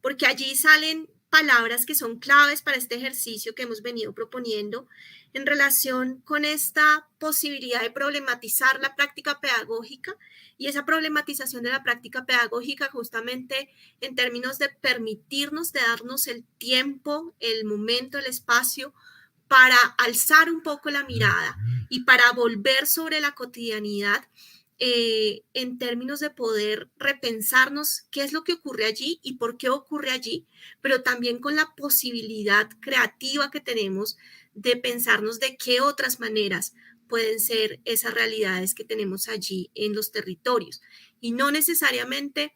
porque allí salen palabras que son claves para este ejercicio que hemos venido proponiendo en relación con esta posibilidad de problematizar la práctica pedagógica y esa problematización de la práctica pedagógica justamente en términos de permitirnos, de darnos el tiempo, el momento, el espacio para alzar un poco la mirada y para volver sobre la cotidianidad en términos de poder repensarnos qué es lo que ocurre allí y por qué ocurre allí, pero también con la posibilidad creativa que tenemos de pensarnos de qué otras maneras pueden ser esas realidades que tenemos allí en los territorios. Y no necesariamente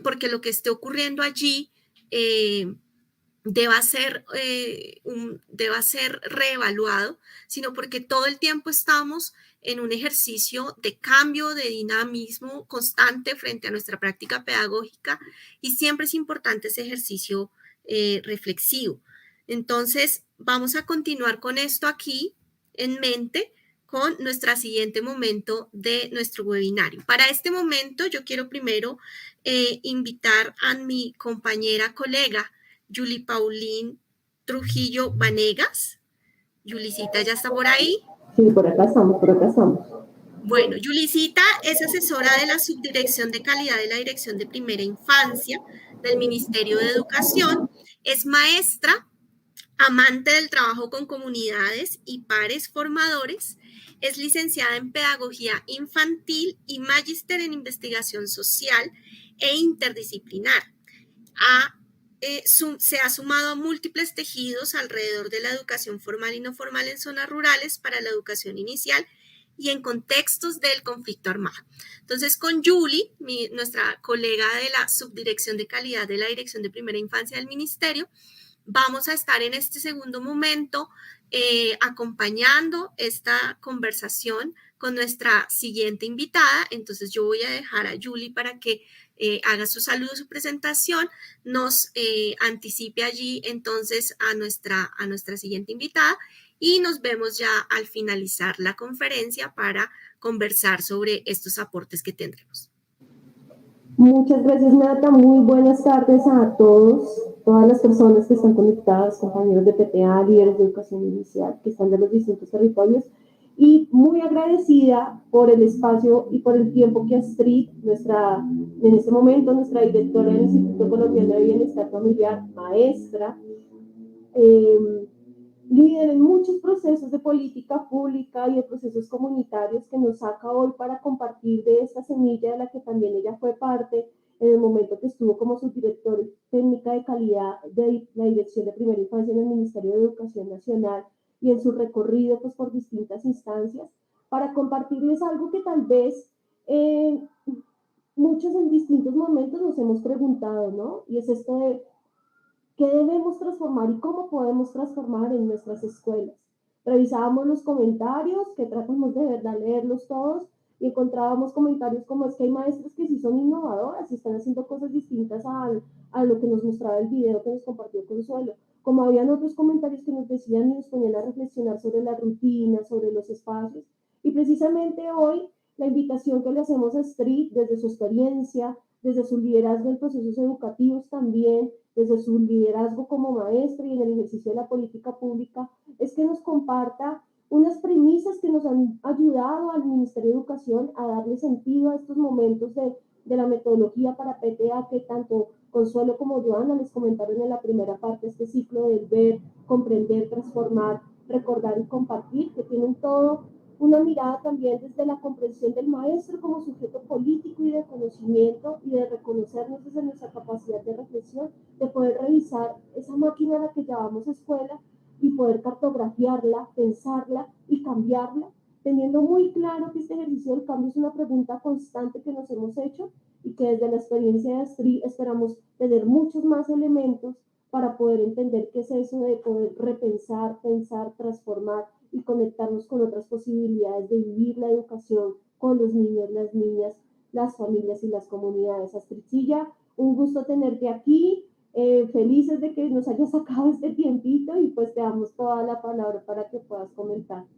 porque lo que esté ocurriendo allí deba ser reevaluado, sino porque todo el tiempo estamos en un ejercicio de cambio, de dinamismo constante frente a nuestra práctica pedagógica y siempre es importante ese ejercicio reflexivo. Entonces, vamos a continuar con esto aquí en mente con nuestro siguiente momento de nuestro webinario. Para este momento, yo quiero primero invitar a mi compañera, colega, Julie Paulín Trujillo Vanegas. Julicita ya está por ahí. Sí, por acá estamos, por acá estamos. Bueno, Julicita es asesora de la Subdirección de Calidad de la Dirección de Primera Infancia del Ministerio de Educación. Es maestra, amante del trabajo con comunidades y pares formadores. Es licenciada en Pedagogía Infantil y magíster en Investigación Social e Interdisciplinar. Se ha sumado a múltiples tejidos alrededor de la educación formal y no formal en zonas rurales para la educación inicial y en contextos del conflicto armado. Entonces, con Julie, nuestra colega de la Subdirección de Calidad de la Dirección de Primera Infancia del Ministerio, vamos a estar en este segundo momento acompañando esta conversación con nuestra siguiente invitada. Entonces, yo voy a dejar a Julie para que haga su saludo, su presentación, nos anticipe allí entonces a nuestra siguiente invitada y nos vemos ya al finalizar la conferencia para conversar sobre estos aportes que tendremos. Muchas gracias, Nata. Muy buenas tardes a todos, todas las personas que están conectadas, compañeros de PTA, líderes de educación inicial, que están de los distintos territorios. Y muy agradecida por el espacio y por el tiempo que Astrid, en este momento, nuestra directora del Instituto Colombiano de Bienestar Familiar, maestra, líder en muchos procesos de política pública y de procesos comunitarios que nos saca hoy para compartir de esta semilla de la que también ella fue parte en el momento que estuvo como subdirector técnica de calidad de la Dirección de Primera Infancia en el Ministerio de Educación Nacional y en su recorrido pues, por distintas instancias, para compartirles algo que tal vez muchos en distintos momentos nos hemos preguntado, ¿no? Y es esto de ¿qué debemos transformar y cómo podemos transformar en nuestras escuelas? Revisábamos los comentarios, que tratamos de verdad leerlos todos, y encontrábamos comentarios como es que hay maestras que sí son innovadoras y están haciendo cosas distintas a lo que nos mostraba el video que nos compartió Consuelo. Como habían otros comentarios que nos decían y nos ponían a reflexionar sobre la rutina, sobre los espacios. Y precisamente hoy la invitación que le hacemos a Astrid desde su experiencia, desde su liderazgo en procesos educativos también, desde su liderazgo como maestra y en el ejercicio de la política pública, es que nos comparta unas premisas que nos han ayudado al Ministerio de Educación a darle sentido a estos momentos de la metodología para PTA que tanto Consuelo como Joana les comentaron en la primera parte, este ciclo del ver, comprender, transformar, recordar y compartir, que tienen todo una mirada también desde la comprensión del maestro como sujeto político y de conocimiento y de reconocernos desde nuestra capacidad de reflexión, de poder revisar esa máquina a la que llamamos escuela y poder cartografiarla, pensarla y cambiarla, teniendo muy claro que este ejercicio del cambio es una pregunta constante que nos hemos hecho y que desde la experiencia de Astrid esperamos tener muchos más elementos para poder entender qué es eso de poder repensar, pensar, transformar y conectarnos con otras posibilidades de vivir la educación con los niños, las niñas, las familias y las comunidades. Astridcilla, un gusto tenerte aquí, felices de que nos hayas sacado este tiempito y pues te damos toda la palabra para que puedas comentarnos.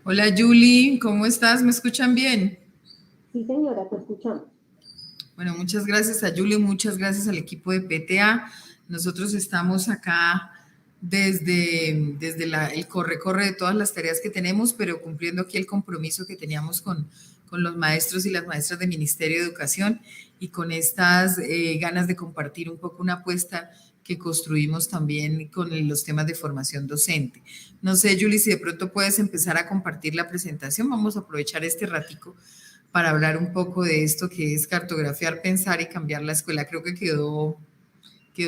Hola Julie, ¿cómo estás? ¿Me escuchan bien? Sí señora, te escuchamos. Bueno, muchas gracias a Julie, muchas gracias al equipo de PTA. Nosotros estamos acá desde el corre-corre de todas las tareas que tenemos, pero cumpliendo aquí el compromiso que teníamos con los maestros y las maestras del Ministerio de Educación y con estas ganas de compartir un poco una apuesta que construimos también con los temas de formación docente. No sé, Julie, si de pronto puedes empezar a compartir la presentación. Vamos a aprovechar este ratico para hablar un poco de esto que es cartografiar, pensar y cambiar la escuela. Creo que quedó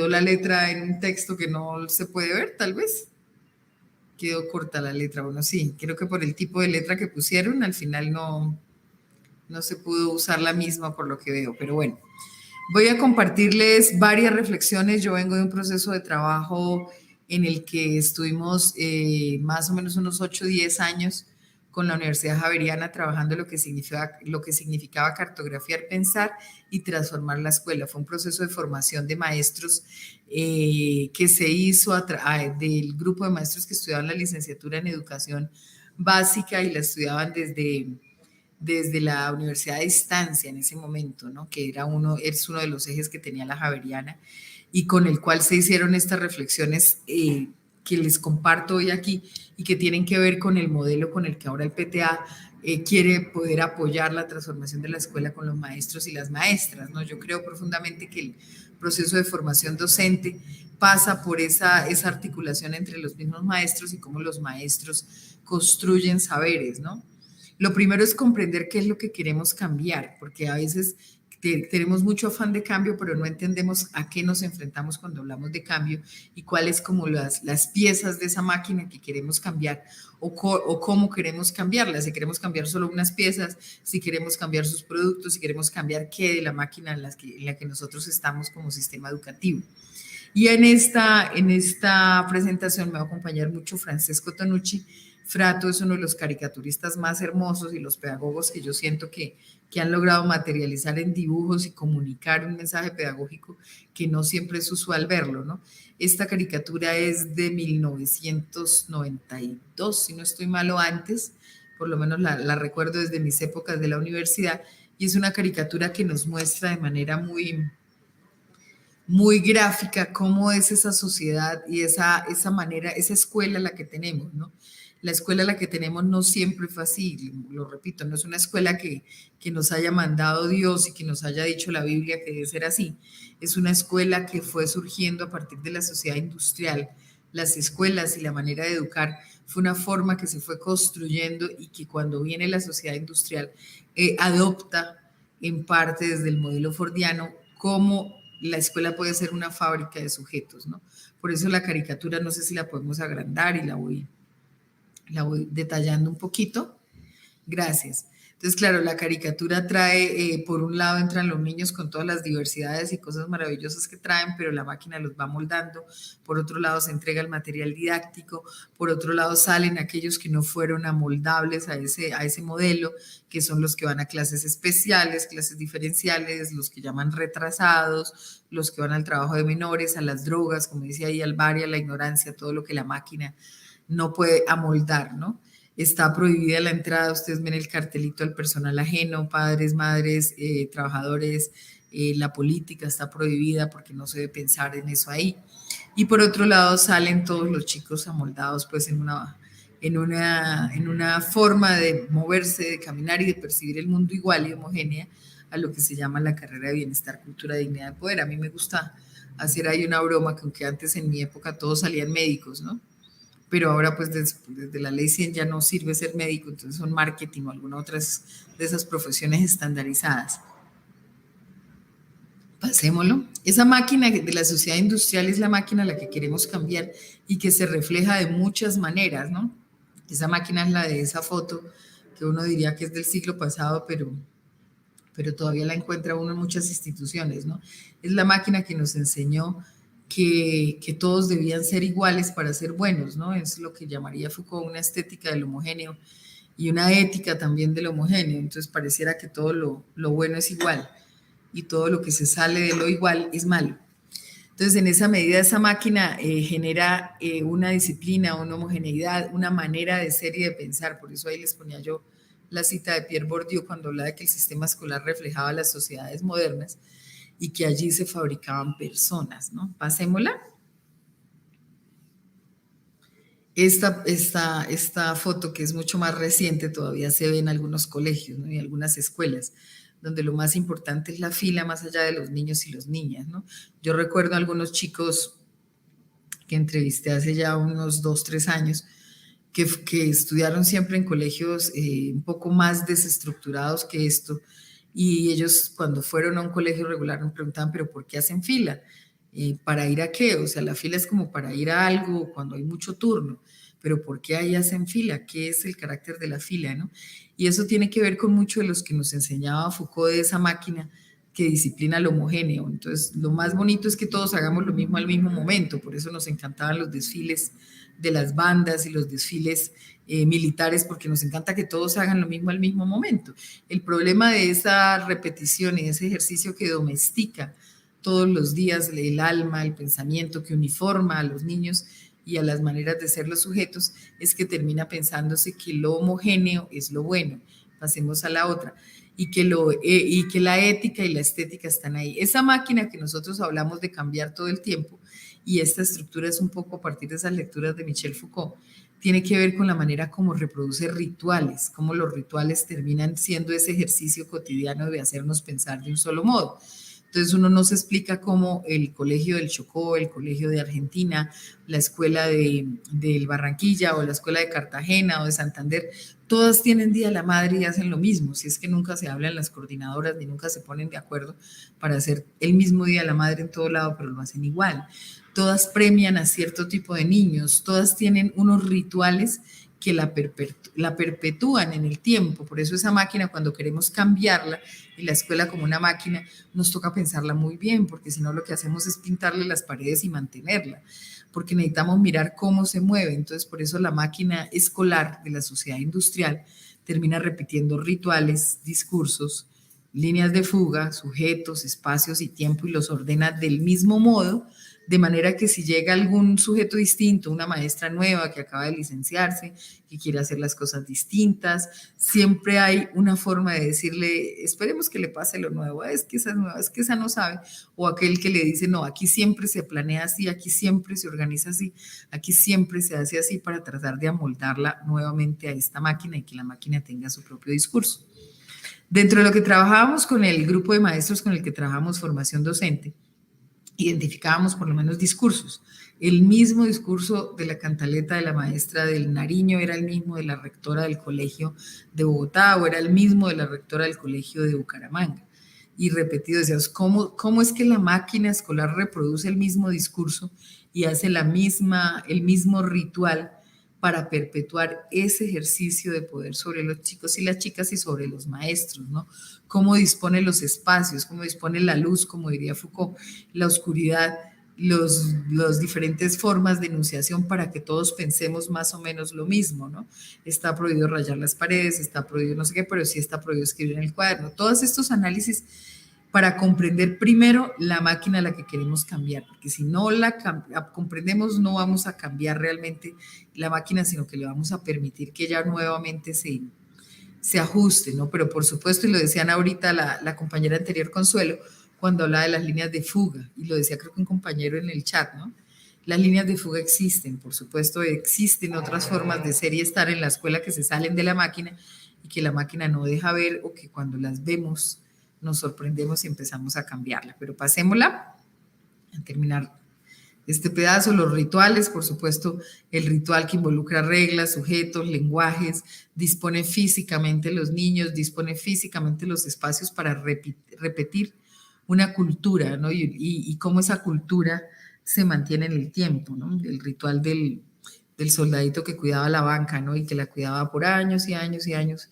la letra en un texto que no se puede ver, tal vez. Quedó corta la letra. Bueno, sí, creo que por el tipo de letra que pusieron, al final no se pudo usar la misma por lo que veo, pero bueno. Voy a compartirles varias reflexiones. Yo vengo de un proceso de trabajo en el que estuvimos más o menos unos 8 o 10 años con la Universidad Javeriana trabajando lo que significaba cartografiar, pensar y transformar la escuela. Fue un proceso de formación de maestros que se hizo del grupo de maestros que estudiaban la licenciatura en educación básica y la estudiaban desde la universidad a distancia en ese momento, ¿no? Que es uno de los ejes que tenía la Javeriana y con el cual se hicieron estas reflexiones que les comparto hoy aquí y que tienen que ver con el modelo con el que ahora el PTA quiere poder apoyar la transformación de la escuela con los maestros y las maestras, ¿no? Yo creo profundamente que el proceso de formación docente pasa por esa articulación entre los mismos maestros y cómo los maestros construyen saberes, ¿no? Lo primero es comprender qué es lo que queremos cambiar, porque a veces tenemos mucho afán de cambio, pero no entendemos a qué nos enfrentamos cuando hablamos de cambio y cuáles como las piezas de esa máquina que queremos cambiar o cómo queremos cambiarlas. Si queremos cambiar solo unas piezas, si queremos cambiar sus productos, si queremos cambiar qué de la máquina en la que nosotros estamos como sistema educativo. Y en esta presentación me va a acompañar mucho Francesco Tonucci. Frato es uno de los caricaturistas más hermosos y los pedagogos que yo siento que han logrado materializar en dibujos y comunicar un mensaje pedagógico que no siempre es usual verlo, ¿no? Esta caricatura es de 1992, si no estoy mal o antes, por lo menos la recuerdo desde mis épocas de la universidad, y es una caricatura que nos muestra de manera muy gráfica cómo es esa sociedad y esa manera, esa escuela la que tenemos, ¿no? La escuela la que tenemos no siempre fue así, lo repito, no es una escuela que nos haya mandado Dios y que nos haya dicho la Biblia que debe ser así. Es una escuela que fue surgiendo a partir de la sociedad industrial. Las escuelas y la manera de educar fue una forma que se fue construyendo y que cuando viene la sociedad industrial adopta en parte desde el modelo fordiano cómo la escuela puede ser una fábrica de sujetos, ¿no? Por eso la caricatura, no sé si la podemos agrandar y la voy detallando un poquito. Gracias. Entonces, claro, la caricatura trae, por un lado entran los niños con todas las diversidades y cosas maravillosas que traen, pero la máquina los va moldando. Por otro lado, se entrega el material didáctico. Por otro lado, salen aquellos que no fueron amoldables a ese modelo, que son los que van a clases especiales, clases diferenciales, los que llaman retrasados, los que van al trabajo de menores, a las drogas, como decía ahí Alvaria, a la ignorancia, todo lo que la máquina no puede amoldar, ¿no? Está prohibida la entrada, ustedes ven el cartelito al personal ajeno, padres, madres, trabajadores, la política está prohibida porque no se debe pensar en eso ahí. Y por otro lado salen todos los chicos amoldados pues en una forma de moverse, de caminar y de percibir el mundo igual y homogénea a lo que se llama la carrera de bienestar, cultura, dignidad, poder. A mí me gusta hacer ahí una broma, que aunque antes en mi época todos salían médicos, ¿no? Pero ahora pues desde la ley 100 ya no sirve ser médico, entonces son marketing o alguna otra de esas profesiones estandarizadas. Pasémoslo. Esa máquina de la sociedad industrial es la máquina a la que queremos cambiar y que se refleja de muchas maneras, ¿no? Esa máquina es la de esa foto que uno diría que es del siglo pasado, pero todavía la encuentra uno en muchas instituciones, ¿no? Es la máquina que nos enseñó que todos debían ser iguales para ser buenos, ¿no? Es lo que llamaría Foucault una estética del homogéneo y una ética también del homogéneo. Entonces pareciera que todo lo bueno es igual y todo lo que se sale de lo igual es malo. Entonces, en esa medida, esa máquina genera una disciplina, una homogeneidad, una manera de ser y de pensar. Por eso ahí les ponía yo la cita de Pierre Bourdieu cuando habla de que el sistema escolar reflejaba las sociedades modernas y que allí se fabricaban personas, ¿no? Pasémosla. Esta foto, que es mucho más reciente, todavía se ve en algunos colegios, ¿no? Y algunas escuelas, donde lo más importante es la fila más allá de los niños y las niñas, ¿no? Yo recuerdo a algunos chicos que entrevisté hace ya unos 2, 3 años, que estudiaron siempre en colegios un poco más desestructurados que esto, y ellos cuando fueron a un colegio regular me preguntaban, ¿pero por qué hacen fila? ¿Para ir a qué? O sea, la fila es como para ir a algo cuando hay mucho turno, pero ¿por qué ahí hacen fila? ¿Qué es el carácter de la fila, no? Y eso tiene que ver con mucho de los que nos enseñaba Foucault, de esa máquina que disciplina lo homogéneo. Entonces, lo más bonito es que todos hagamos lo mismo al mismo momento, por eso nos encantaban los desfiles de las bandas y los desfiles militares, porque nos encanta que todos hagan lo mismo al mismo momento. El problema de esa repetición y de ese ejercicio que domestica todos los días el alma, el pensamiento, que uniforma a los niños y a las maneras de ser los sujetos, es que termina pensándose que lo homogéneo es lo bueno. Pasemos a la otra. Y que la ética y la estética están ahí. Esa máquina que nosotros hablamos de cambiar todo el tiempo, y esta estructura es un poco a partir de esas lecturas de Michel Foucault, tiene que ver con la manera como reproduce rituales, cómo los rituales terminan siendo ese ejercicio cotidiano de hacernos pensar de un solo modo. Entonces uno no se explica cómo el colegio del Chocó, el colegio de Argentina, la escuela de Barranquilla o la escuela de Cartagena o de Santander, todas tienen Día de la Madre y hacen lo mismo. Si es que nunca se hablan las coordinadoras ni nunca se ponen de acuerdo para hacer el mismo Día de la Madre en todo lado, pero lo hacen igual. Todas premian a cierto tipo de niños, todas tienen unos rituales que la perpetúan en el tiempo. Por eso esa máquina, cuando queremos cambiarla y la escuela como una máquina, nos toca pensarla muy bien, porque si no lo que hacemos es pintarle las paredes y mantenerla, porque necesitamos mirar cómo se mueve. Entonces, por eso la máquina escolar de la sociedad industrial termina repitiendo rituales, discursos, líneas de fuga, sujetos, espacios y tiempo, y los ordena del mismo modo, de manera que si llega algún sujeto distinto, una maestra nueva que acaba de licenciarse, que quiere hacer las cosas distintas, siempre hay una forma de decirle, esperemos que le pase lo nuevo, es que esa es nueva, es que esa no sabe, o aquel que le dice, no, aquí siempre se planea así, aquí siempre se organiza así, aquí siempre se hace así, para tratar de amoldarla nuevamente a esta máquina y que la máquina tenga su propio discurso. Dentro de lo que trabajábamos con el grupo de maestros con el que trabajamos formación docente, identificábamos por lo menos discursos. El mismo discurso de la cantaleta de la maestra del Nariño era el mismo de la rectora del colegio de Bogotá, o era el mismo de la rectora del colegio de Bucaramanga. Y repetido, decíamos, ¿cómo es que la máquina escolar reproduce el mismo discurso y hace el mismo ritual para perpetuar ese ejercicio de poder sobre los chicos y las chicas y sobre los maestros, ¿no? Cómo dispone los espacios, cómo dispone la luz, como diría Foucault, la oscuridad, los diferentes formas de enunciación para que todos pensemos más o menos lo mismo, ¿no? Está prohibido rayar las paredes, está prohibido no sé qué, pero sí está prohibido escribir en el cuaderno. Todos estos análisis para comprender primero la máquina a la que queremos cambiar, porque si no la comprendemos no vamos a cambiar realmente la máquina, sino que le vamos a permitir que ella nuevamente se ajuste, ¿no? Pero por supuesto, y lo decían ahorita la compañera anterior, Consuelo, cuando hablaba de las líneas de fuga, y lo decía creo que un compañero en el chat, ¿no? Las líneas de fuga existen, por supuesto, existen otras formas de ser y estar en la escuela que se salen de la máquina y que la máquina no deja ver, o que cuando las vemos nos sorprendemos y empezamos a cambiarla. Pero pasémosla a terminar este pedazo. Los rituales, por supuesto, el ritual que involucra reglas, sujetos, lenguajes, dispone físicamente los niños, dispone físicamente los espacios para repetir una cultura, ¿no? Y cómo esa cultura se mantiene en el tiempo, ¿no? El ritual del soldadito que cuidaba la banca, ¿no? Y que la cuidaba por años y años y años,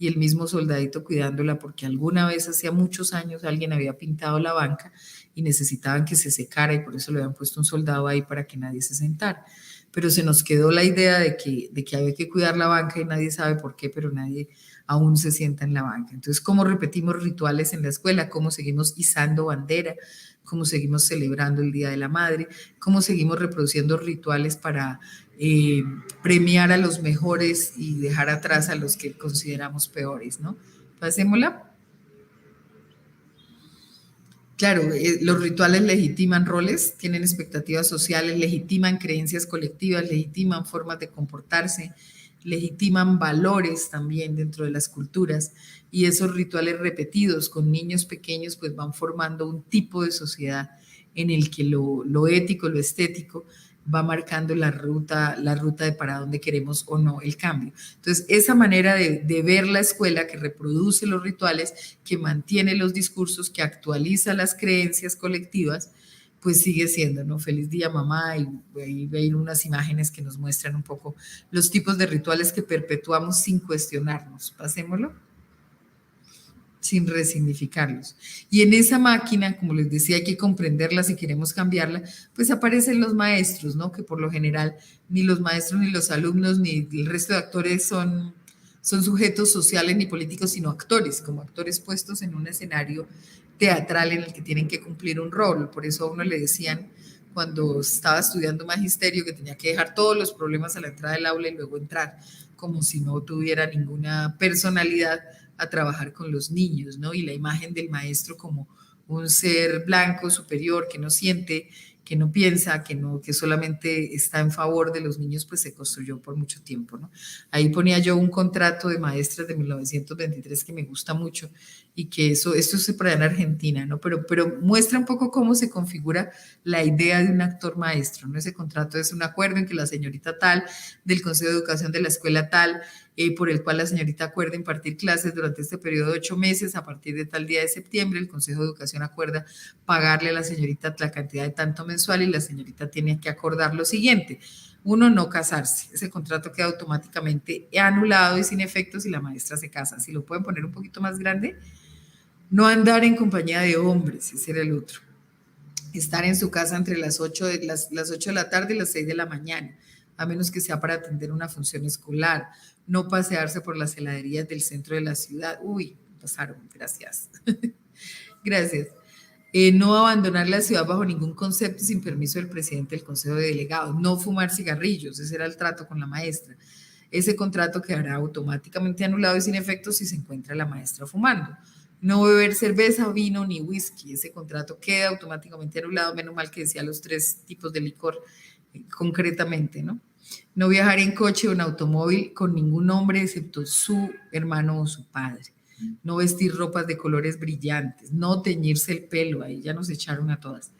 y el mismo soldadito cuidándola porque alguna vez, hacía muchos años, alguien había pintado la banca y necesitaban que se secara, y por eso le habían puesto un soldado ahí para que nadie se sentara. Pero se nos quedó la idea de que había que cuidar la banca y nadie sabe por qué, pero nadie aún se sienta en la banca. Entonces, ¿cómo repetimos rituales en la escuela? ¿Cómo seguimos izando bandera? ¿Cómo seguimos celebrando el Día de la Madre? ¿Cómo seguimos reproduciendo rituales para premiar a los mejores y dejar atrás a los que consideramos peores, ¿no? Pasémosla. Claro, los rituales legitiman roles, tienen expectativas sociales, legitiman creencias colectivas, legitiman formas de comportarse, legitiman valores también dentro de las culturas, y esos rituales repetidos con niños pequeños pues van formando un tipo de sociedad en el que lo ético, lo estético va marcando la ruta de para dónde queremos o no el cambio. Entonces, esa manera de ver la escuela que reproduce los rituales, que mantiene los discursos, que actualiza las creencias colectivas, pues sigue siendo, ¿no? Feliz día, mamá, y ver unas imágenes que nos muestran un poco los tipos de rituales que perpetuamos sin cuestionarnos. Pasémoslo. Sin resignificarlos. Y en esa máquina, como les decía, hay que comprenderla si queremos cambiarla, pues aparecen los maestros, ¿no? Que por lo general ni los maestros, ni los alumnos, ni el resto de actores son sujetos sociales ni políticos, sino actores, como actores puestos en un escenario teatral en el que tienen que cumplir un rol. Por eso a uno le decían cuando estaba estudiando magisterio que tenía que dejar todos los problemas a la entrada del aula y luego entrar, como si no tuviera ninguna personalidad a trabajar con los niños, ¿no? Y la imagen del maestro como un ser blanco, superior, que no siente, que no piensa, que solamente está en favor de los niños, pues se construyó por mucho tiempo, ¿no? Ahí ponía yo un contrato de maestras de 1923 que me gusta mucho y que esto se por allá en Argentina, ¿no? Pero muestra un poco cómo se configura la idea de un actor maestro, ¿no? Ese contrato es un acuerdo en que la señorita tal, del Consejo de Educación de la escuela tal, por el cual la señorita acuerda impartir clases durante este periodo de 8 meses, a partir de tal día de septiembre, el Consejo de Educación acuerda pagarle a la señorita la cantidad de tanto mensual y la señorita tiene que acordar lo siguiente: uno, no casarse, ese contrato queda automáticamente anulado y sin efecto si la maestra se casa. Si lo pueden poner un poquito más grande, no andar en compañía de hombres, ese era el otro. Estar en su casa entre las 8 de la tarde y las 6 de la mañana, a menos que sea para atender una función escolar. No pasearse por las heladerías del centro de la ciudad. Uy, pasaron, gracias. Gracias. No abandonar la ciudad bajo ningún concepto sin permiso del presidente del Consejo de Delegados. No fumar cigarrillos, ese era el trato con la maestra. Ese contrato quedará automáticamente anulado y sin efecto si se encuentra la maestra fumando. No beber cerveza, vino ni whisky, ese contrato queda automáticamente anulado, menos mal que decía los 3 tipos de licor concretamente, ¿no? No viajar en coche o en automóvil con ningún hombre excepto su hermano o su padre. No vestir ropas de colores brillantes, no teñirse el pelo, ahí ya nos echaron a todas.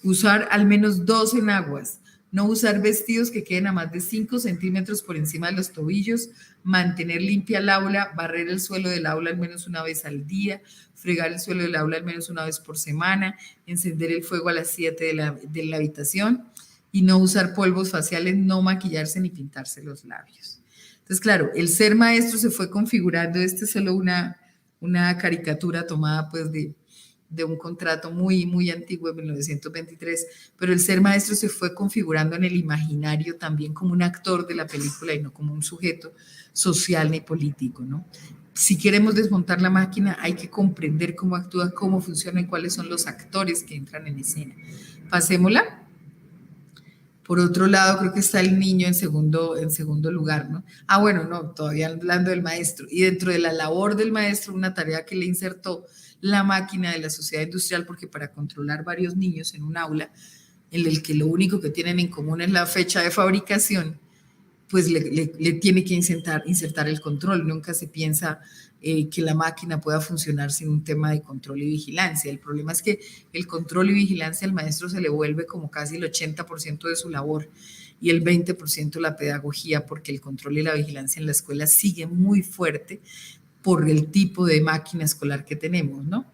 Usar al menos 2 enaguas, no usar vestidos que queden a más de 5 centímetros por encima de los tobillos, mantener limpia el aula, barrer el suelo del aula al menos una vez al día, fregar el suelo del aula al menos una vez por semana, encender el fuego a las 7 de la habitación y no usar polvos faciales, no maquillarse ni pintarse los labios. Entonces, claro, el ser maestro se fue configurando, este es solo una caricatura tomada pues de un contrato muy, muy antiguo de 1923, pero el ser maestro se fue configurando en el imaginario también como un actor de la película y no como un sujeto social ni político, ¿no? Si queremos desmontar la máquina, hay que comprender cómo actúa, cómo funciona y cuáles son los actores que entran en escena. Pasémosla. Por otro lado, creo que está el niño en segundo lugar, ¿no? Bueno, no, todavía hablando del maestro. Y dentro de la labor del maestro, una tarea que le insertó la máquina de la sociedad industrial, porque para controlar varios niños en un aula, en el que lo único que tienen en común es la fecha de fabricación, pues le tiene que insertar el control. Nunca se piensa que la máquina pueda funcionar sin un tema de control y vigilancia. El problema es que el control y vigilancia al maestro se le vuelve como casi el 80% de su labor y el 20% la pedagogía, porque el control y la vigilancia en la escuela sigue muy fuerte por el tipo de máquina escolar que tenemos, ¿no?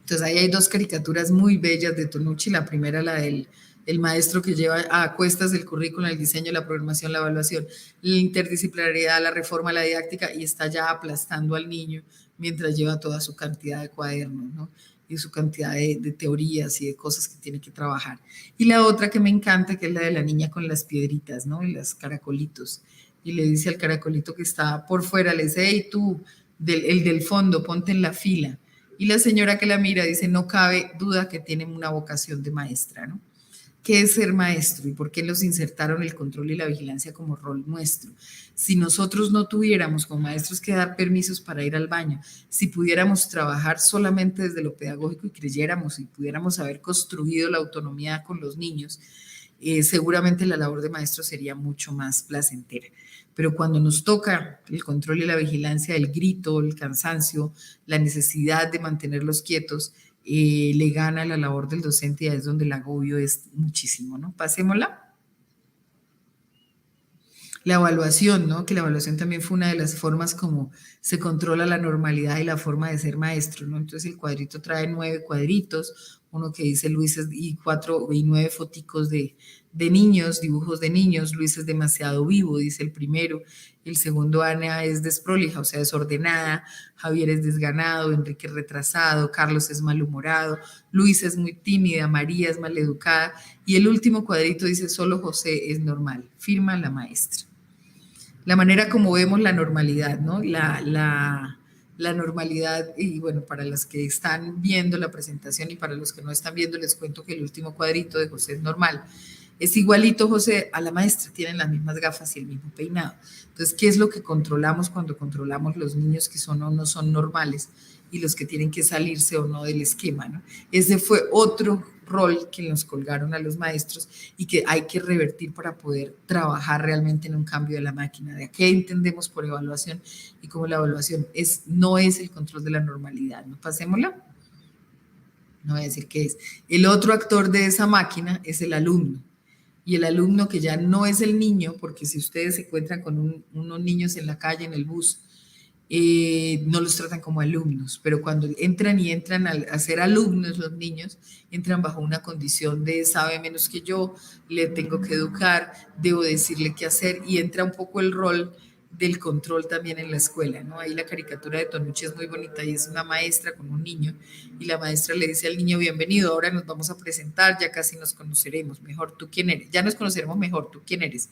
Entonces ahí hay 2 caricaturas muy bellas de Tonucci. La primera, la del maestro que lleva a cuestas el currículum, el diseño, la programación, la evaluación, la interdisciplinariedad, la reforma, la didáctica, y está ya aplastando al niño mientras lleva toda su cantidad de cuadernos, ¿no? Y su cantidad de teorías y de cosas que tiene que trabajar. Y la otra que me encanta, que es la de la niña con las piedritas, ¿no? Y los caracolitos. y le dice al caracolito que está por fuera, le dice, hey tú, el del fondo, ponte en la fila. Y la señora que la mira dice, no cabe duda que tiene una vocación de maestra, ¿no? ¿Qué es ser maestro y por qué nos insertaron el control y la vigilancia como rol nuestro? Si nosotros no tuviéramos como maestros que dar permisos para ir al baño, si pudiéramos trabajar solamente desde lo pedagógico y creyéramos y pudiéramos haber construido la autonomía con los niños, seguramente la labor de maestro sería mucho más placentera. Pero cuando nos toca el control y la vigilancia, el grito, el cansancio, la necesidad de mantenerlos quietos, le gana la labor del docente y ahí es donde el agobio es muchísimo, ¿no? Pasémosla. La evaluación, ¿no? Que la evaluación también fue una de las formas como se controla la normalidad y la forma de ser maestro, ¿no? Entonces el cuadrito trae 9 cuadritos, uno que dice Luis y 9 foticos de niños, dibujos de niños. Luis es demasiado vivo, dice el primero. El segundo, Ana es desprolija, o sea, desordenada. Javier es desganado, Enrique es retrasado, Carlos es malhumorado, Luis es muy tímida, María es maleducada. Y el último cuadrito dice solo José es normal, firma la maestra. La manera como vemos la normalidad, ¿no? La normalidad, y bueno, para los que están viendo la presentación y para los que no están viendo, les cuento que el último cuadrito de José es normal. Es igualito, José, a la maestra, tienen las mismas gafas y el mismo peinado. Entonces, ¿qué es lo que controlamos cuando controlamos los niños que son o no son normales y los que tienen que salirse o no del esquema, ¿no? Ese fue otro rol que nos colgaron a los maestros y que hay que revertir para poder trabajar realmente en un cambio de la máquina, de qué entendemos por evaluación y cómo la evaluación no es el control de la normalidad, ¿no? Pasémosla. No voy a decir qué es. El otro actor de esa máquina es el alumno. Y el alumno que ya no es el niño, porque si ustedes se encuentran con unos niños en la calle, en el bus, no los tratan como alumnos, pero cuando entran a ser alumnos los niños, entran bajo una condición de sabe menos que yo, le tengo que educar, debo decirle qué hacer y entra un poco el rol del control también en la escuela, ¿no? Ahí la caricatura de Tonucci es muy bonita y es una maestra con un niño y la maestra le dice al niño, bienvenido, ahora nos vamos a presentar, ya casi nos conoceremos mejor, ¿tú quién eres? Ya nos conoceremos mejor, ¿tú quién eres?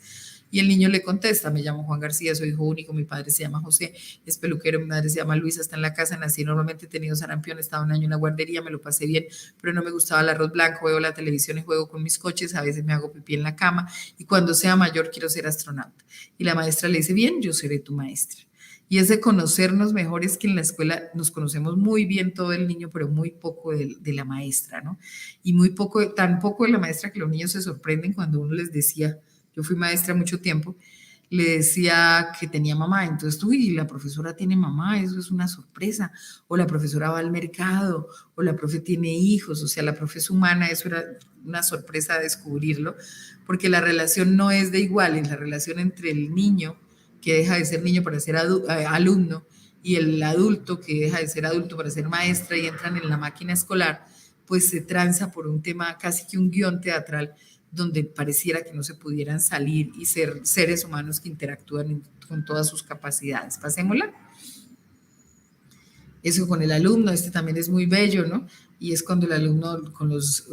Y el niño le contesta, me llamo Juan García, soy hijo único, mi padre se llama José, es peluquero, mi madre se llama Luisa, está en la casa, nací normalmente, he tenido sarampión, estaba un año en la guardería, me lo pasé bien, pero no me gustaba el arroz blanco, veo la televisión y juego con mis coches, a veces me hago pipí en la cama y cuando sea mayor quiero ser astronauta. Y la maestra le dice, bien, yo seré tu maestra. Y ese conocernos mejor es que en la escuela nos conocemos muy bien todo el niño, pero muy poco de la maestra, ¿no? Y muy poco, tan poco de la maestra que los niños se sorprenden cuando uno les decía, yo fui maestra mucho tiempo, le decía que tenía mamá, entonces tú, y la profesora tiene mamá, eso es una sorpresa, o la profesora va al mercado, o la profe tiene hijos, o sea, la profe es humana, eso era una sorpresa descubrirlo, porque la relación no es de iguales, la relación entre el niño que deja de ser niño para ser alumno y el adulto que deja de ser adulto para ser maestra y entran en la máquina escolar, pues se tranza por un tema casi que un guión teatral donde pareciera que no se pudieran salir y ser seres humanos que interactúan con todas sus capacidades. Pasémosla. Eso con el alumno, este también es muy bello, ¿no? Y es cuando el alumno con los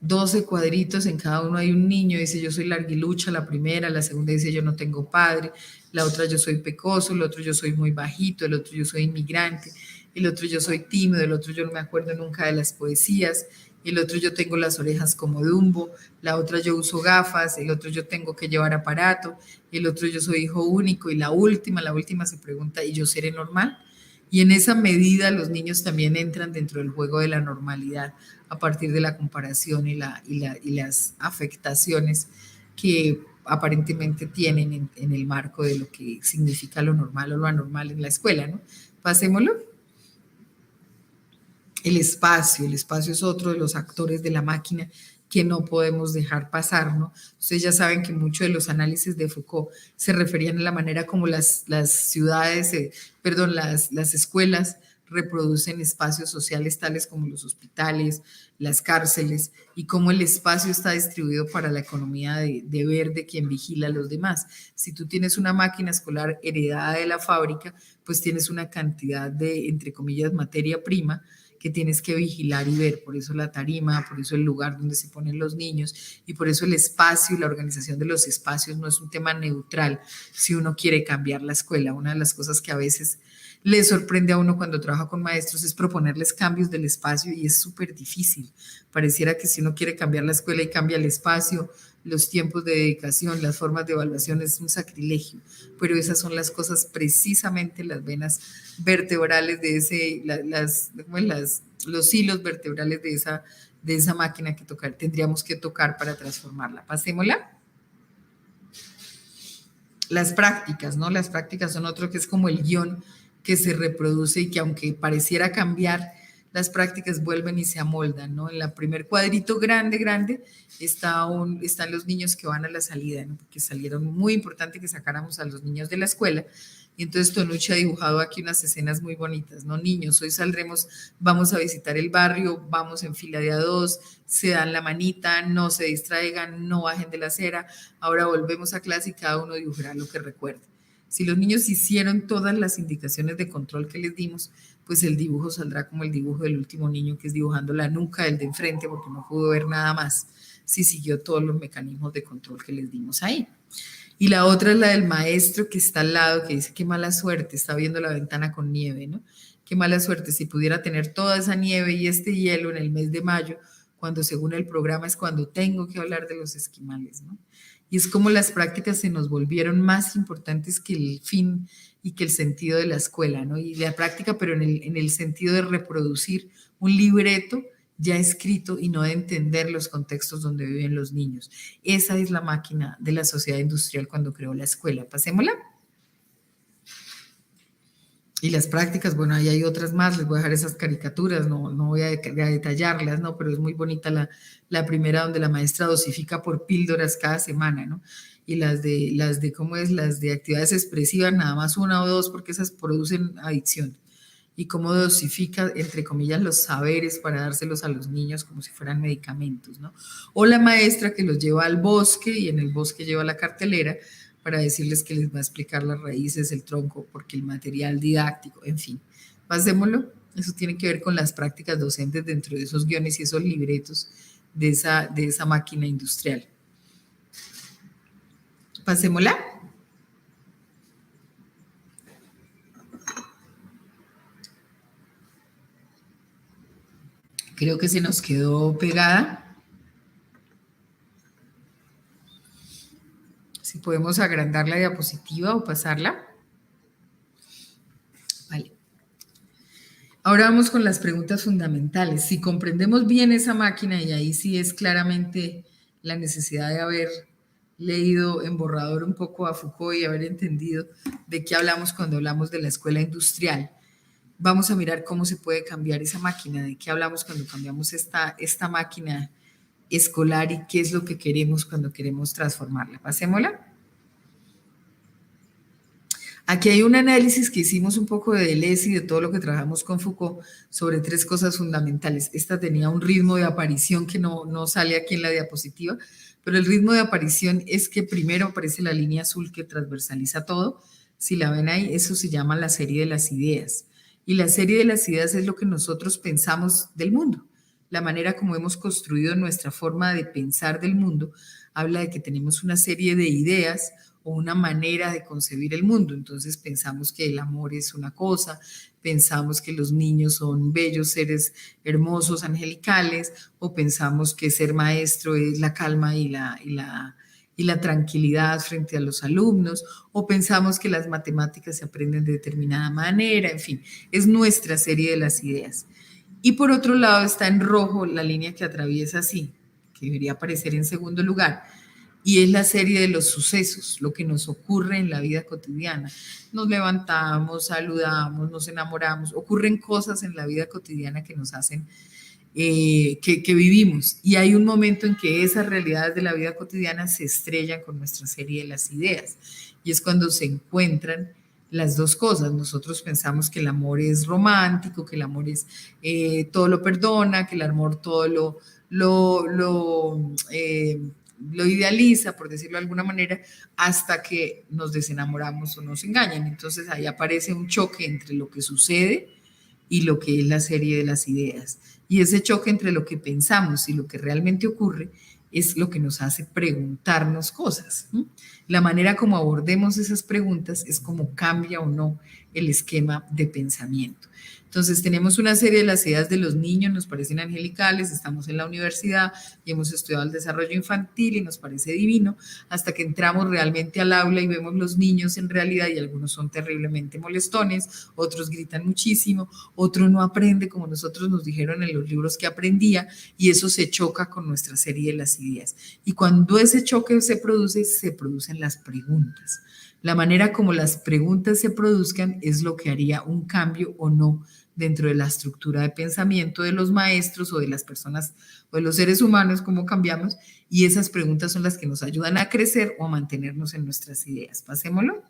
12 cuadritos, en cada uno hay un niño, dice yo soy larguilucha, la primera, la segunda dice yo no tengo padre, la otra yo soy pecoso, el otro yo soy muy bajito, el otro yo soy inmigrante, el otro yo soy tímido, el otro yo no me acuerdo nunca de las poesías, el otro yo tengo las orejas como Dumbo, la otra yo uso gafas, el otro yo tengo que llevar aparato, el otro yo soy hijo único y la última se pregunta, ¿y yo seré normal? Y en esa medida los niños también entran dentro del juego de la normalidad a partir de la comparación y las afectaciones que aparentemente tienen en el marco de lo que significa lo normal o lo anormal en la escuela, ¿no? Pasémoslo. El espacio es otro de los actores de la máquina que no podemos dejar pasar, ¿no? Ustedes ya saben que muchos de los análisis de Foucault se referían a la manera como las ciudades, las escuelas reproducen espacios sociales tales como los hospitales, las cárceles, y cómo el espacio está distribuido para la economía de ver de quien vigila a los demás. Si tú tienes una máquina escolar heredada de la fábrica, pues tienes una cantidad de, entre comillas, materia prima, que tienes que vigilar y ver. Por eso la tarima, por eso el lugar donde se ponen los niños y por eso el espacio y la organización de los espacios no es un tema neutral si uno quiere cambiar la escuela. Una de las cosas que a veces le sorprende a uno cuando trabaja con maestros es proponerles cambios del espacio y es súper difícil. Pareciera que si uno quiere cambiar la escuela y cambia el espacio, los tiempos de dedicación, las formas de evaluación es un sacrilegio, pero esas son las cosas precisamente las venas vertebrales de ese, los hilos vertebrales de esa máquina que tendríamos que tocar para transformarla. Pasémosla. Las prácticas, ¿no? Las prácticas son otro que es como el guión que se reproduce y que aunque pareciera cambiar, las prácticas vuelven y se amoldan, ¿no? En el primer cuadrito grande están los niños que van a la salida, ¿no? Porque salieron, muy importante que sacáramos a los niños de la escuela. Y entonces Tonucci ha dibujado aquí unas escenas muy bonitas, ¿no? Niños, hoy saldremos, vamos a visitar el barrio, vamos en fila de a dos, se dan la manita, no se distraigan, no bajen de la acera, ahora volvemos a clase y cada uno dibujará lo que recuerde. Si los niños hicieron todas las indicaciones de control que les dimos, pues el dibujo saldrá como el dibujo del último niño que es dibujando la nuca del de enfrente porque no pudo ver nada más si siguió todos los mecanismos de control que les dimos ahí. Y la otra es la del maestro que está al lado, que dice, qué mala suerte, está viendo la ventana con nieve, ¿no? Qué mala suerte, si pudiera tener toda esa nieve y este hielo en el mes de mayo, cuando según el programa es cuando tengo que hablar de los esquimales, ¿no? Y es como las prácticas se nos volvieron más importantes que el fin y que el sentido de la escuela, ¿no? Y la práctica, pero en el sentido de reproducir un libreto ya escrito y no de entender los contextos donde viven los niños. Esa es la máquina de la sociedad industrial cuando creó la escuela. Pasémosla. Y las prácticas, bueno, ahí hay otras más, les voy a dejar esas caricaturas, no voy a detallarlas, ¿no? Pero es muy bonita la primera donde la maestra dosifica por píldoras cada semana, ¿no? Y las de ¿cómo es? Las de actividades expresivas, nada más una o dos, porque esas producen adicción. Y cómo dosifica, entre comillas, los saberes para dárselos a los niños como si fueran medicamentos, ¿no? O la maestra que los lleva al bosque y en el bosque lleva la cartelera para decirles que les va a explicar las raíces, el tronco, porque el material didáctico, en fin. Pasémoslo. Eso tiene que ver con las prácticas docentes dentro de esos guiones y esos libretos de esa máquina industrial. Pasémosla. Creo que se nos quedó pegada. Si podemos agrandar la diapositiva o pasarla. Vale. Ahora vamos con las preguntas fundamentales. Si comprendemos bien esa máquina, y ahí sí es claramente la necesidad de haber leído en borrador un poco a Foucault y haber entendido de qué hablamos cuando hablamos de la escuela industrial. Vamos a mirar cómo se puede cambiar esa máquina, de qué hablamos cuando cambiamos esta máquina escolar y qué es lo que queremos cuando queremos transformarla. Pasémosla. Aquí hay un análisis que hicimos un poco de Deleuze y de todo lo que trabajamos con Foucault sobre tres cosas fundamentales. Esta tenía un ritmo de aparición que no sale aquí en la diapositiva, pero el ritmo de aparición es que primero aparece la línea azul que transversaliza todo. Si la ven ahí, eso se llama la serie de las ideas. Y la serie de las ideas es lo que nosotros pensamos del mundo. La manera como hemos construido nuestra forma de pensar del mundo habla de que tenemos una serie de ideas o una manera de concebir el mundo. Entonces pensamos que el amor es una cosa, pensamos que los niños son bellos seres hermosos, angelicales, o pensamos que ser maestro es la calma y la tranquilidad frente a los alumnos, o pensamos que las matemáticas se aprenden de determinada manera, en fin, es nuestra serie de las ideas. Y por otro lado está en rojo la línea que atraviesa así, que debería aparecer en segundo lugar, y es la serie de los sucesos, lo que nos ocurre en la vida cotidiana. Nos levantamos, saludamos, nos enamoramos, ocurren cosas en la vida cotidiana que nos hacen, que vivimos. Y hay un momento en que esas realidades de la vida cotidiana se estrellan con nuestra serie de las ideas. Y es cuando se encuentran las dos cosas. Nosotros pensamos que el amor es romántico, que el amor es todo lo perdona, que el amor todo lo idealiza, por decirlo de alguna manera, hasta que nos desenamoramos o nos engañan. Entonces ahí aparece un choque entre lo que sucede y lo que es la serie de las ideas. Y ese choque entre lo que pensamos y lo que realmente ocurre es lo que nos hace preguntarnos cosas. La manera como abordemos esas preguntas es como cambia o no el esquema de pensamiento. Entonces tenemos una serie de las ideas de los niños, nos parecen angelicales, estamos en la universidad y hemos estudiado el desarrollo infantil y nos parece divino, hasta que entramos realmente al aula y vemos los niños en realidad y algunos son terriblemente molestones, otros gritan muchísimo, otro no aprende como nosotros nos dijeron en los libros que aprendía y eso se choca con nuestra serie de las ideas. Y cuando ese choque se producen las preguntas. La manera como las preguntas se produzcan es lo que haría un cambio o no dentro de la estructura de pensamiento de los maestros o de las personas o de los seres humanos, cómo cambiamos, y esas preguntas son las que nos ayudan a crecer o a mantenernos en nuestras ideas. Pasémoslo.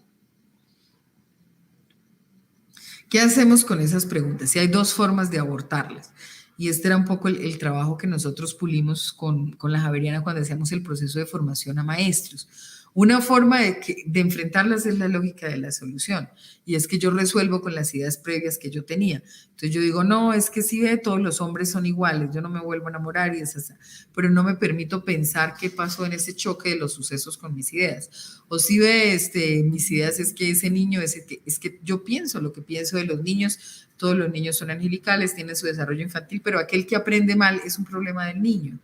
¿Qué hacemos con esas preguntas? Y hay dos formas de abordarlas. Y este era un poco el trabajo que nosotros pulimos con la Javeriana cuando hacíamos el proceso de formación a maestros. Una forma de enfrentarlas es la lógica de la solución. Y es que yo resuelvo con las ideas previas que yo tenía. Entonces yo digo, no, es que si ve, todos los hombres son iguales, yo no me vuelvo a enamorar y es así. Pero no me permito pensar qué pasó en ese choque de los sucesos con mis ideas. O si ve, mis ideas es que ese niño, es que yo pienso lo que pienso de los niños, todos los niños son angelicales, tienen su desarrollo infantil, pero aquel que aprende mal es un problema del niño.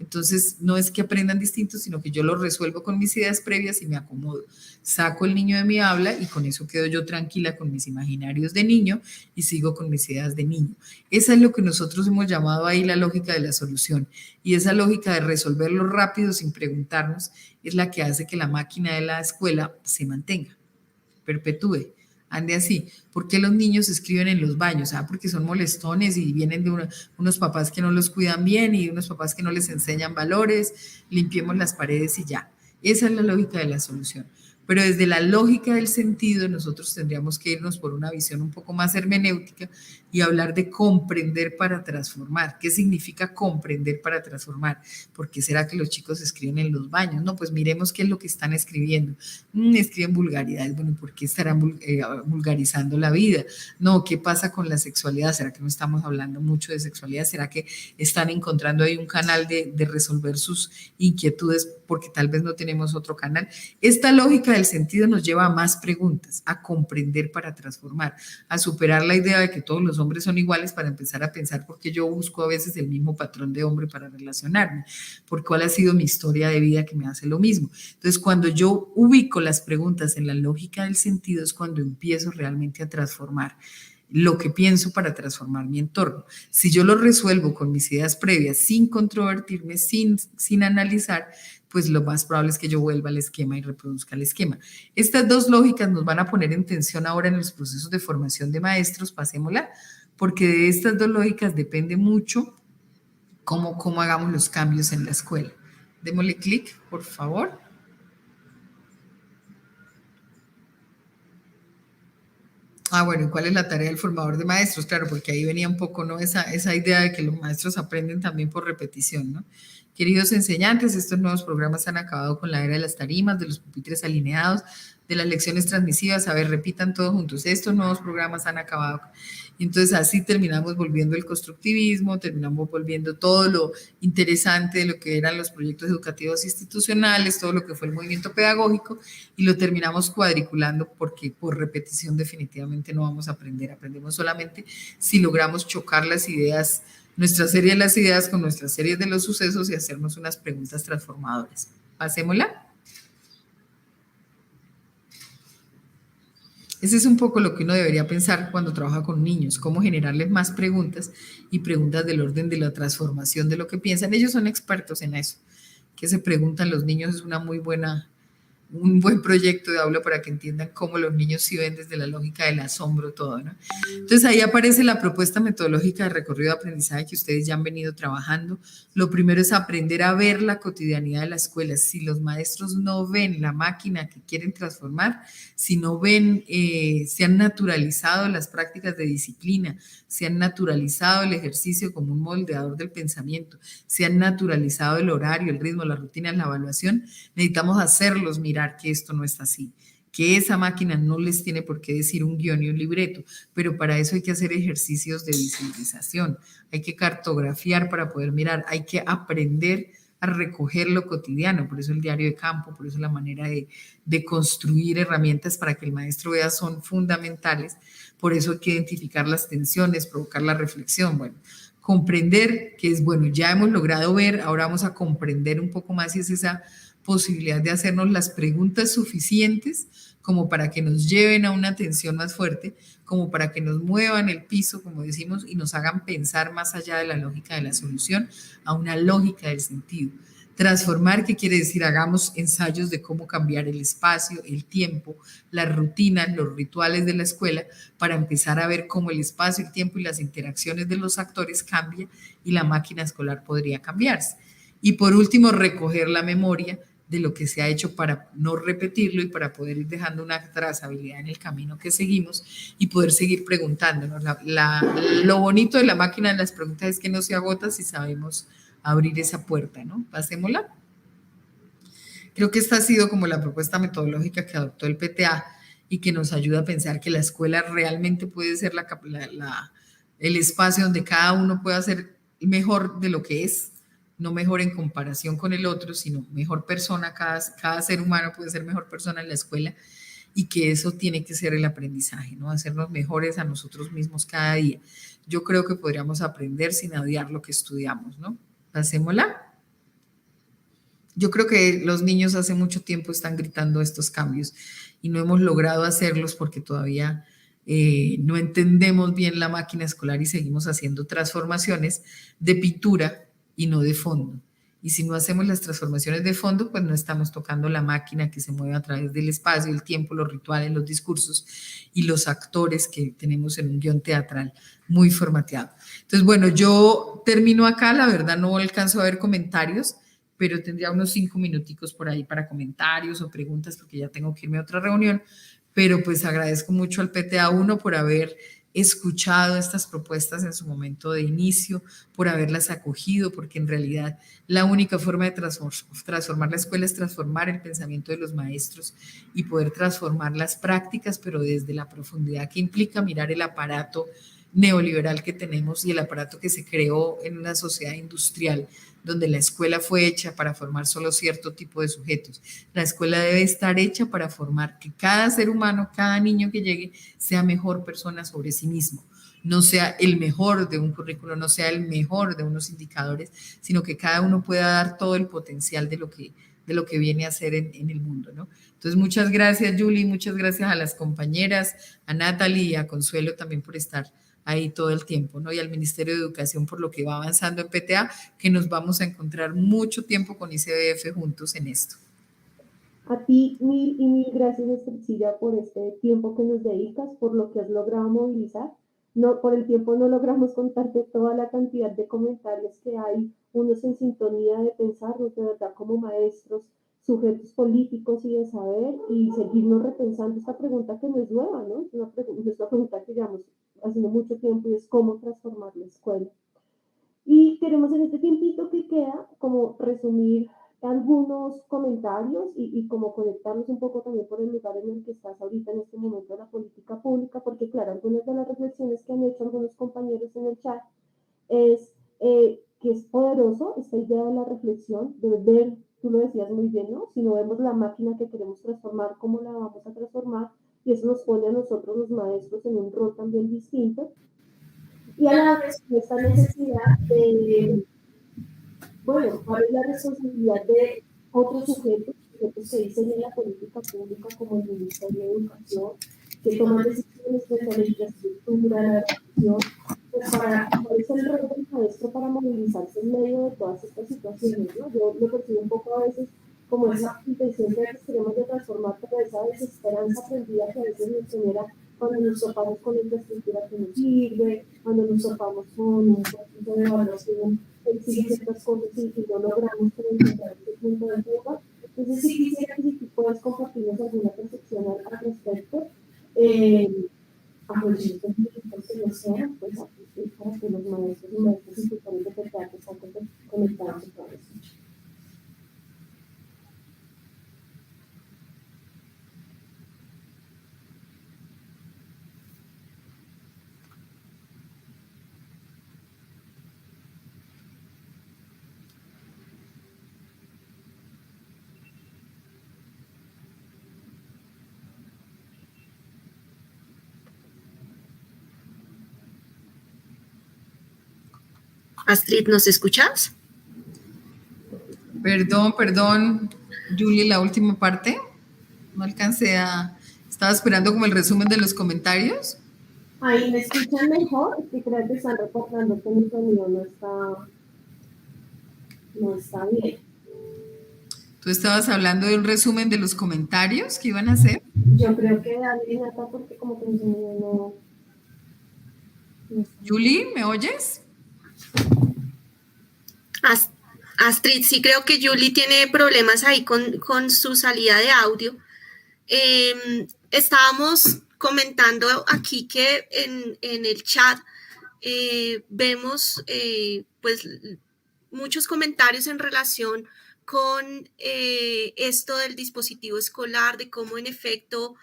Entonces, no es que aprendan distintos, sino que yo lo resuelvo con mis ideas previas y me acomodo. Saco el niño de mi habla y con eso quedo yo tranquila con mis imaginarios de niño y sigo con mis ideas de niño. Esa es lo que nosotros hemos llamado ahí la lógica de la solución. Y esa lógica de resolverlo rápido sin preguntarnos es la que hace que la máquina de la escuela se mantenga, perpetúe. Ande así. ¿Por qué los niños escriben en los baños? Porque son molestones y vienen de unos papás que no los cuidan bien y unos papás que no les enseñan valores, limpiemos las paredes y ya. Esa es la lógica de la solución. Pero desde la lógica del sentido, nosotros tendríamos que irnos por una visión un poco más hermenéutica y hablar de comprender para transformar. ¿Qué significa comprender para transformar? ¿Por qué será que los chicos escriben en los baños? No, pues miremos qué es lo que están escribiendo. Escriben vulgaridades. Bueno, ¿por qué estarán vulgarizando la vida? No, ¿qué pasa con la sexualidad? ¿Será que no estamos hablando mucho de sexualidad? ¿Será que están encontrando ahí un canal de resolver sus inquietudes porque tal vez no tenemos otro canal? Esta lógica del sentido nos lleva a más preguntas, a comprender para transformar, a superar la idea de que todos los hombres son iguales para empezar a pensar por qué yo busco a veces el mismo patrón de hombre para relacionarme, por cuál ha sido mi historia de vida que me hace lo mismo. Entonces, cuando yo ubico las preguntas en la lógica del sentido es cuando empiezo realmente a transformar lo que pienso para transformar mi entorno. Si yo lo resuelvo con mis ideas previas, sin controvertirme, sin analizar, pues lo más probable es que yo vuelva al esquema y reproduzca el esquema. Estas dos lógicas nos van a poner en tensión ahora en los procesos de formación de maestros, pasémosla, porque de estas dos lógicas depende mucho cómo hagamos los cambios en la escuela. Démosle clic, por favor. Bueno, ¿y cuál es la tarea del formador de maestros? Claro, porque ahí venía un poco, ¿no? Esa idea de que los maestros aprenden también por repetición, ¿no? Queridos enseñantes, estos nuevos programas han acabado con la era de las tarimas, de los pupitres alineados, de las lecciones transmisivas. A ver, repitan todos juntos. Estos nuevos programas han acabado. Entonces, así terminamos volviendo el constructivismo, terminamos volviendo todo lo interesante de lo que eran los proyectos educativos institucionales, todo lo que fue el movimiento pedagógico, y lo terminamos cuadriculando porque por repetición definitivamente no vamos a aprender. Aprendemos solamente si logramos chocar las ideas, nuestra serie de las ideas con nuestra serie de los sucesos y hacernos unas preguntas transformadoras. Pasémosla. Ese es un poco lo que uno debería pensar cuando trabaja con niños, cómo generarles más preguntas y preguntas del orden de la transformación de lo que piensan. Ellos son expertos en eso. Que se preguntan los niños es un buen proyecto de aula para que entiendan cómo los niños sí ven desde la lógica del asombro todo, ¿no? Entonces ahí aparece la propuesta metodológica de recorrido de aprendizaje que ustedes ya han venido trabajando. Lo primero es aprender a ver la cotidianidad de la escuela. Si los maestros no ven la máquina que quieren transformar, si no ven, se han naturalizado las prácticas de disciplina, se han naturalizado el ejercicio como un moldeador del pensamiento, se han naturalizado el horario, el ritmo, la rutina, la evaluación, necesitamos hacerlos mirar que esto no está así, que esa máquina no les tiene por qué decir un guión y un libreto, pero para eso hay que hacer ejercicios de visibilización, hay que cartografiar para poder mirar, hay que aprender a recoger lo cotidiano, por eso el diario de campo, por eso la manera de construir herramientas para que el maestro vea son fundamentales, por eso hay que identificar las tensiones, provocar la reflexión, bueno, comprender que es bueno, ya hemos logrado ver, ahora vamos a comprender un poco más y es esa posibilidad de hacernos las preguntas suficientes como para que nos lleven a una atención más fuerte, como para que nos muevan el piso, como decimos, y nos hagan pensar más allá de la lógica de la solución, a una lógica del sentido. Transformar, ¿qué quiere decir? Hagamos ensayos de cómo cambiar el espacio, el tiempo, las rutinas, los rituales de la escuela, para empezar a ver cómo el espacio, el tiempo y las interacciones de los actores cambian y la máquina escolar podría cambiarse. Y por último, recoger la memoria de lo que se ha hecho para no repetirlo y para poder ir dejando una trazabilidad en el camino que seguimos y poder seguir preguntándonos. Lo bonito de la máquina de las preguntas es que no se agota si sabemos abrir esa puerta, ¿no? Pasémosla. Creo que esta ha sido como la propuesta metodológica que adoptó el PTA y que nos ayuda a pensar que la escuela realmente puede ser el espacio donde cada uno pueda ser mejor de lo que es, no mejor en comparación con el otro, sino mejor persona, cada ser humano puede ser mejor persona en la escuela y que eso tiene que ser el aprendizaje, ¿no? Hacernos mejores a nosotros mismos cada día. Yo creo que podríamos aprender sin odiar lo que estudiamos, ¿no? Pasémosla. Yo creo que los niños hace mucho tiempo están gritando estos cambios y no hemos logrado hacerlos porque todavía no entendemos bien la máquina escolar y seguimos haciendo transformaciones de pintura y no de fondo. Y si no hacemos las transformaciones de fondo, pues no estamos tocando la máquina que se mueve a través del espacio, el tiempo, los rituales, los discursos y los actores que tenemos en un guión teatral muy formateado. Entonces, bueno, yo termino acá, la verdad no alcanzo a ver comentarios, pero tendría unos 5 minuticos por ahí para comentarios o preguntas porque ya tengo que irme a otra reunión, pero pues agradezco mucho al PTA 1 por haber escuchado estas propuestas en su momento de inicio, por haberlas acogido, porque en realidad la única forma de transformar la escuela es transformar el pensamiento de los maestros y poder transformar las prácticas, pero desde la profundidad que implica mirar el aparato neoliberal que tenemos y el aparato que se creó en una sociedad industrial donde la escuela fue hecha para formar solo cierto tipo de sujetos. La escuela debe estar hecha para formar que cada ser humano, cada niño que llegue, sea mejor persona sobre sí mismo. No sea el mejor de un currículo, no sea el mejor de unos indicadores, sino que cada uno pueda dar todo el potencial de lo que viene a ser en el mundo, ¿no? Entonces, muchas gracias, Julie, muchas gracias a las compañeras, a Natalie y a Consuelo también por estar ahí todo el tiempo, ¿no? Y al Ministerio de Educación por lo que va avanzando en PTA, que nos vamos a encontrar mucho tiempo con ICBF juntos en esto. A ti mil y mil gracias, Estrella, por este tiempo que nos dedicas, por lo que has logrado movilizar. No, por el tiempo no logramos contarte toda la cantidad de comentarios que hay, unos en sintonía de pensarnos de verdad como maestros, sujetos políticos y de saber, y seguirnos repensando esta pregunta que no es nueva, ¿no? Es una pregunta que llevamos haciendo mucho tiempo y es cómo transformar la escuela. Y queremos en este tiempito que queda como resumir algunos comentarios y como conectarnos un poco también por el lugar en el que estás ahorita en este momento de la política pública, porque claro, algunas de las reflexiones que han hecho algunos compañeros en el chat es que es poderoso esta idea de la reflexión, de ver, tú lo decías muy bien, ¿no? Si no vemos la máquina que queremos transformar, ¿cómo la vamos a transformar? Y eso nos pone a nosotros los maestros en un rol también distinto. Y a la vez esta necesidad de, bueno, cuál es la responsabilidad de otros sujetos que dicen en la política pública como el Ministerio de Educación, que toman decisiones frente a la infraestructura, la educación, pues cuál es el rol del maestro para movilizarse en medio de todas estas situaciones, ¿no? Yo lo percibo un poco a veces como esa intención que queremos de transformar, pero esa desesperanza aprendida que a veces nos genera cuando nos topamos con la infraestructura que nos sirve, cuando nos topamos con un proceso de evaluación que exige ciertas cosas y no logramos encontrar este punto de fuga. Entonces, sí quisiera que si tú puedes compartirnos alguna percepción al respecto, a proyectos que no sean, pues para que los maestros y maestros y tutores de PTA que están conectados con eso. Astrid, ¿nos escuchas? Perdón, Julie, la última parte. No alcancé a... Estaba esperando como el resumen de los comentarios. Ahí me escuchan mejor, es que creo que están reportando que mi sonido no está bien. Tú estabas hablando de un resumen de los comentarios que iban a hacer. Yo creo que alguien acá porque como que mi sonido no está. Julie, ¿me oyes? Astrid, sí creo que Julie tiene problemas ahí con su salida de audio. Estábamos comentando aquí que en el chat vemos pues muchos comentarios en relación con esto del dispositivo escolar, de cómo en efecto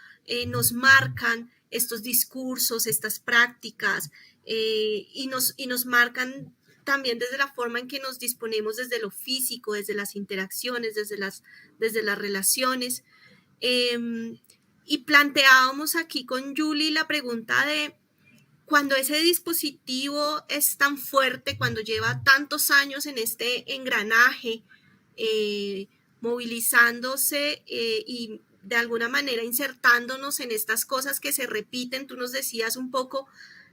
nos marcan estos discursos, estas prácticas, y nos marcan también desde la forma en que nos disponemos desde lo físico, desde las interacciones, desde las relaciones. Y planteábamos aquí con Julie la pregunta de cuando ese dispositivo es tan fuerte, cuando lleva tantos años en este engranaje, movilizándose y de alguna manera insertándonos en estas cosas que se repiten, tú nos decías un poco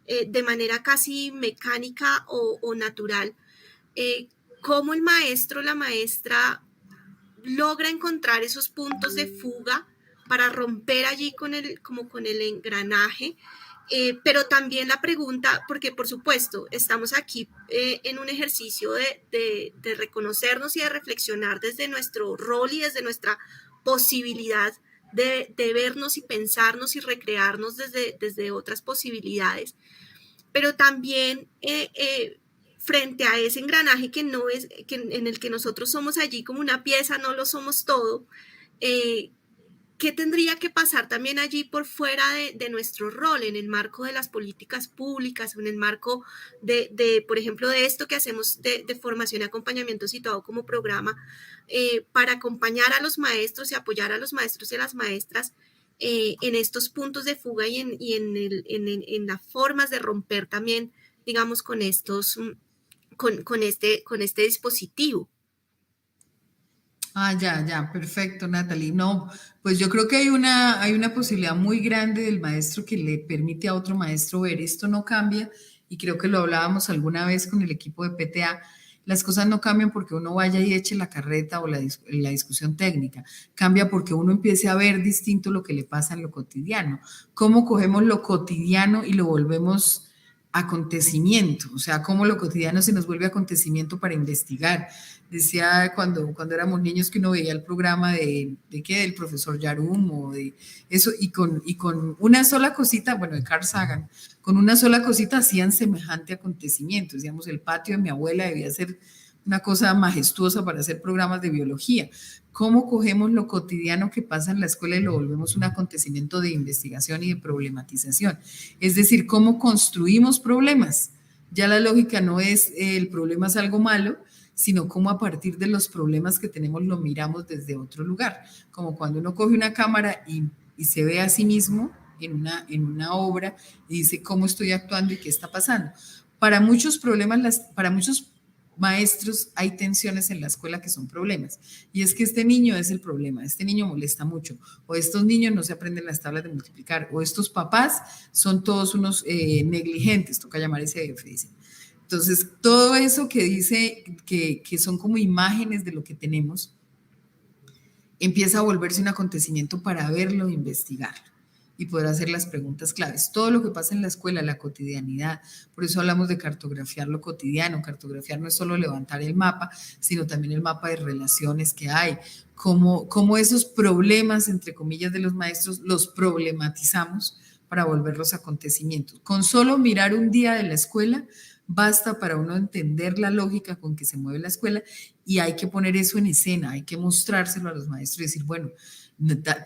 de manera casi mecánica o natural, cómo el maestro, la maestra logra encontrar esos puntos de fuga para romper allí con el engranaje. Pero también la pregunta, porque por supuesto estamos aquí en un ejercicio de reconocernos y de reflexionar desde nuestro rol y desde nuestra posibilidad de vernos y pensarnos y recrearnos desde otras posibilidades, pero también frente a ese engranaje que no es, en el que nosotros somos allí como una pieza, no lo somos todo, ¿qué tendría que pasar también allí por fuera de nuestro rol, en el marco de las políticas públicas, en el marco por ejemplo, de esto que hacemos de formación y acompañamiento situado como programa, para acompañar a los maestros y apoyar a los maestros y a las maestras en estos puntos de fuga y en las formas de romper también, digamos, con este dispositivo? Ya, perfecto, Natalie. No, pues yo creo que hay una posibilidad muy grande del maestro que le permite a otro maestro ver esto no cambia, y creo que lo hablábamos alguna vez con el equipo de PTA. Las cosas no cambian porque uno vaya y eche la carreta o la discusión técnica, cambia porque uno empiece a ver distinto lo que le pasa en lo cotidiano. ¿Cómo cogemos lo cotidiano y lo volvemos acontecimiento? O sea, cómo lo cotidiano se nos vuelve acontecimiento para investigar. Decía cuando éramos niños que uno veía el programa del profesor Yarum o de eso, y con una sola cosita, bueno, de Carl Sagan, con una sola cosita hacían semejante acontecimiento. Decíamos, el patio de mi abuela debía ser una cosa majestuosa para hacer programas de biología. ¿Cómo cogemos lo cotidiano que pasa en la escuela y lo volvemos un acontecimiento de investigación y de problematización? Es decir, ¿cómo construimos problemas? Ya la lógica no es el problema es algo malo, sino cómo a partir de los problemas que tenemos lo miramos desde otro lugar. Como cuando uno coge una cámara y se ve a sí mismo en una obra y dice cómo estoy actuando y qué está pasando. Para muchos problemas, para muchos maestros hay tensiones en la escuela que son problemas, y es que este niño es el problema, este niño molesta mucho, o estos niños no se aprenden las tablas de multiplicar, o estos papás son todos unos negligentes, toca llamar ese jefe, dicen. Entonces, todo eso que dice que son como imágenes de lo que tenemos, empieza a volverse un acontecimiento para verlo e investigarlo y poder hacer las preguntas claves. Todo lo que pasa en la escuela, la cotidianidad, por eso hablamos de cartografiar lo cotidiano. Cartografiar no es solo levantar el mapa, sino también el mapa de relaciones que hay, cómo esos problemas, entre comillas, de los maestros, los problematizamos para volverlos acontecimientos. Con solo mirar un día de la escuela, basta para uno entender la lógica con que se mueve la escuela, y hay que poner eso en escena, hay que mostrárselo a los maestros y decir, bueno,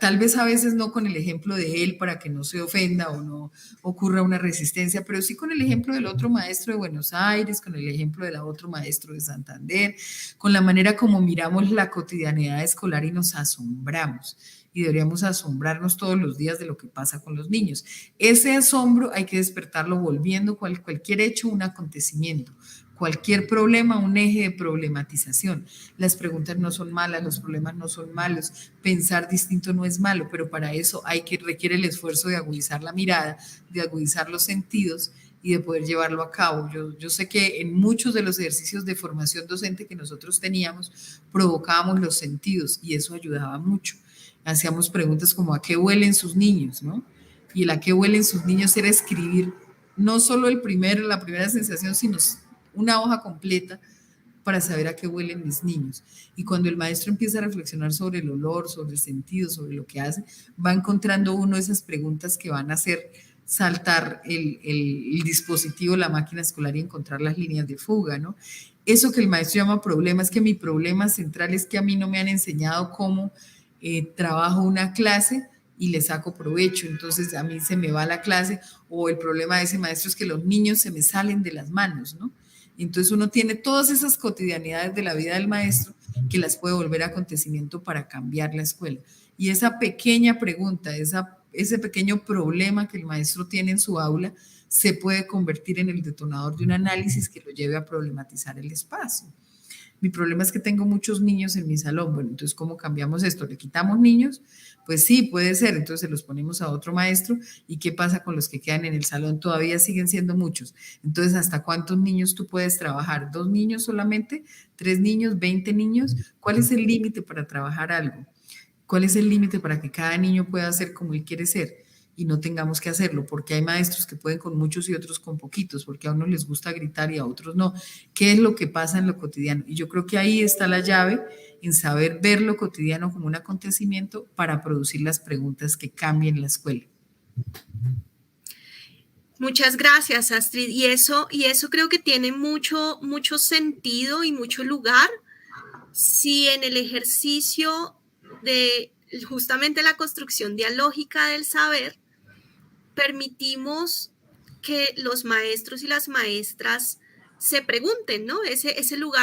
tal vez a veces no con el ejemplo de él para que no se ofenda o no ocurra una resistencia, pero sí con el ejemplo del otro maestro de Buenos Aires, con el ejemplo del otro maestro de Santander, con la manera como miramos la cotidianidad escolar y nos asombramos. Y deberíamos asombrarnos todos los días de lo que pasa con los niños. Ese asombro hay que despertarlo volviendo cualquier hecho un acontecimiento. cualquier problema un eje de problematización. Las preguntas no son malas, los problemas no son malos, pensar distinto no es malo, pero para eso requiere el esfuerzo de agudizar la mirada, de agudizar los sentidos y de poder llevarlo a cabo. Yo sé que en muchos de los ejercicios de formación docente que nosotros teníamos, provocábamos los sentidos y eso ayudaba mucho. Hacíamos preguntas como ¿a qué huelen sus niños?, ¿no? Y el ¿a qué huelen sus niños? Era escribir no solo la primera sensación, sino una hoja completa para saber a qué huelen mis niños. Y cuando el maestro empieza a reflexionar sobre el olor, sobre el sentido, sobre lo que hace, va encontrando uno esas preguntas que van a hacer saltar el dispositivo, la máquina escolar y encontrar las líneas de fuga, ¿no? Eso que el maestro llama problema es que mi problema central es que a mí no me han enseñado cómo trabajo una clase y le saco provecho, entonces a mí se me va la clase, o el problema de ese maestro es que los niños se me salen de las manos, ¿no? Entonces uno tiene todas esas cotidianidades de la vida del maestro que las puede volver acontecimiento para cambiar la escuela. Y esa pequeña pregunta, ese pequeño problema que el maestro tiene en su aula, se puede convertir en el detonador de un análisis que lo lleve a problematizar el espacio. Mi problema es que tengo muchos niños en mi salón. Bueno, entonces, ¿cómo cambiamos esto? ¿Le quitamos niños? Pues sí, puede ser. Entonces, los ponemos a otro maestro. ¿Y qué pasa con los que quedan en el salón? Todavía siguen siendo muchos. Entonces, ¿hasta cuántos niños tú puedes trabajar? ¿2 niños solamente? ¿3 niños? ¿20 niños? ¿Cuál es el límite para trabajar algo? ¿Cuál es el límite para que cada niño pueda ser como él quiere ser? Y no tengamos que hacerlo, porque hay maestros que pueden con muchos y otros con poquitos, porque a unos les gusta gritar y a otros no. ¿Qué es lo que pasa en lo cotidiano? Y yo creo que ahí está la llave en saber ver lo cotidiano como un acontecimiento para producir las preguntas que cambien la escuela. Muchas gracias, Astrid. Y eso creo que tiene mucho sentido y mucho lugar si en el ejercicio de justamente la construcción dialógica del saber permitimos que los maestros y las maestras se pregunten, ¿no? Ese lugar